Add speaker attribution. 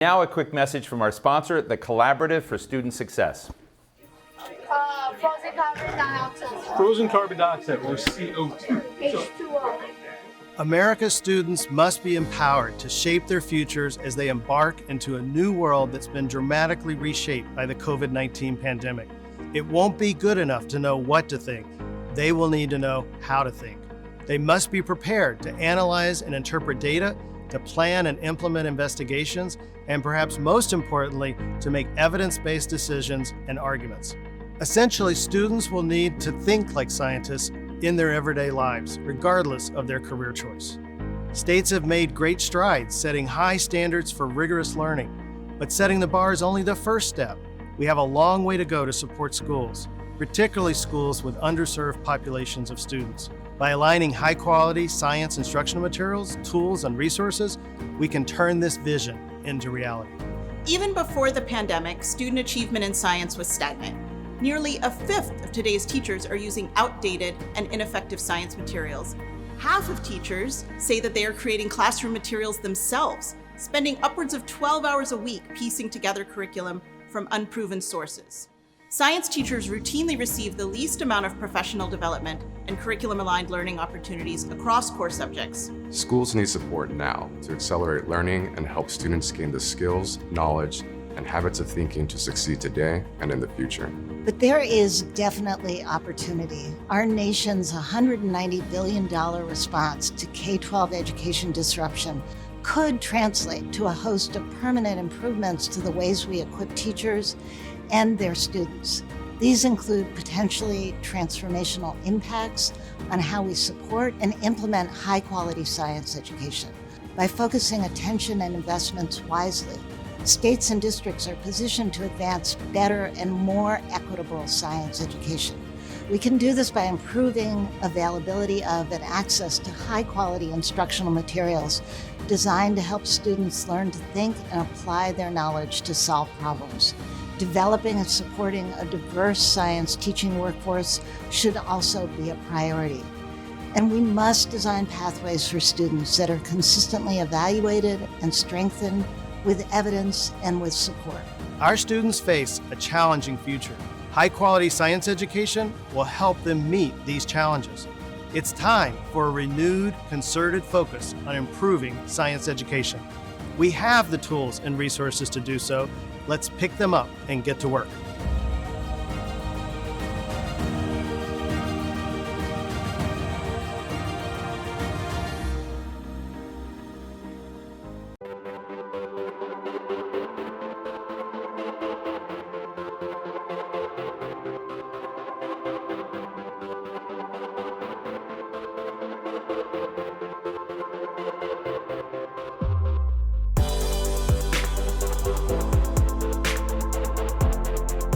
Speaker 1: Now a quick message from our sponsor, the Collaborative for Student Success.
Speaker 2: Frozen carbon dioxide.
Speaker 3: Frozen carbon dioxide, or CO2.
Speaker 2: H2O.
Speaker 4: America's students must be empowered to shape their futures as they embark into a new world that's been dramatically reshaped by the COVID-19 pandemic. It won't be good enough to know what to think. They will need to know how to think. They must be prepared to analyze and interpret data, to plan and implement investigations, and perhaps most importantly, to make evidence-based decisions and arguments. Essentially, students will need to think like scientists in their everyday lives, regardless of their career choice. States have made great strides setting high standards for rigorous learning, but setting the bar is only the first step. We have a long way to go to support schools, particularly schools with underserved populations of students. By aligning high-quality science instructional materials, tools, and resources, we can turn this vision into reality.
Speaker 5: Even before the pandemic, student achievement in science was stagnant. Nearly a fifth of today's teachers are using outdated and ineffective science materials. Half of teachers say that they are creating classroom materials themselves, spending upwards of 12 hours a week piecing together curriculum from unproven sources. Science teachers routinely receive the least amount of professional development and curriculum-aligned learning opportunities across core subjects.
Speaker 6: Schools need support now to accelerate learning and help students gain the skills, knowledge, and habits of thinking to succeed today and in the future.
Speaker 7: But there is definitely opportunity. Our nation's $190 billion response to K-12 education disruption could translate to a host of permanent improvements to the ways we equip teachers and their students. These include potentially transformational impacts on how we support and implement high-quality science education. By focusing attention and investments wisely, states and districts are positioned to advance better and more equitable science education. We can do this by improving availability of and access to high-quality instructional materials designed to help students learn to think and apply their knowledge to solve problems. Developing and supporting a diverse science teaching workforce should also be a priority. And we must design pathways for students that are consistently evaluated and strengthened with evidence and with support.
Speaker 4: Our students face a challenging future. High-quality science education will help them meet these challenges. It's time for a renewed, concerted focus on improving science education. We have the tools and resources to do so. Let's pick them up and get to work.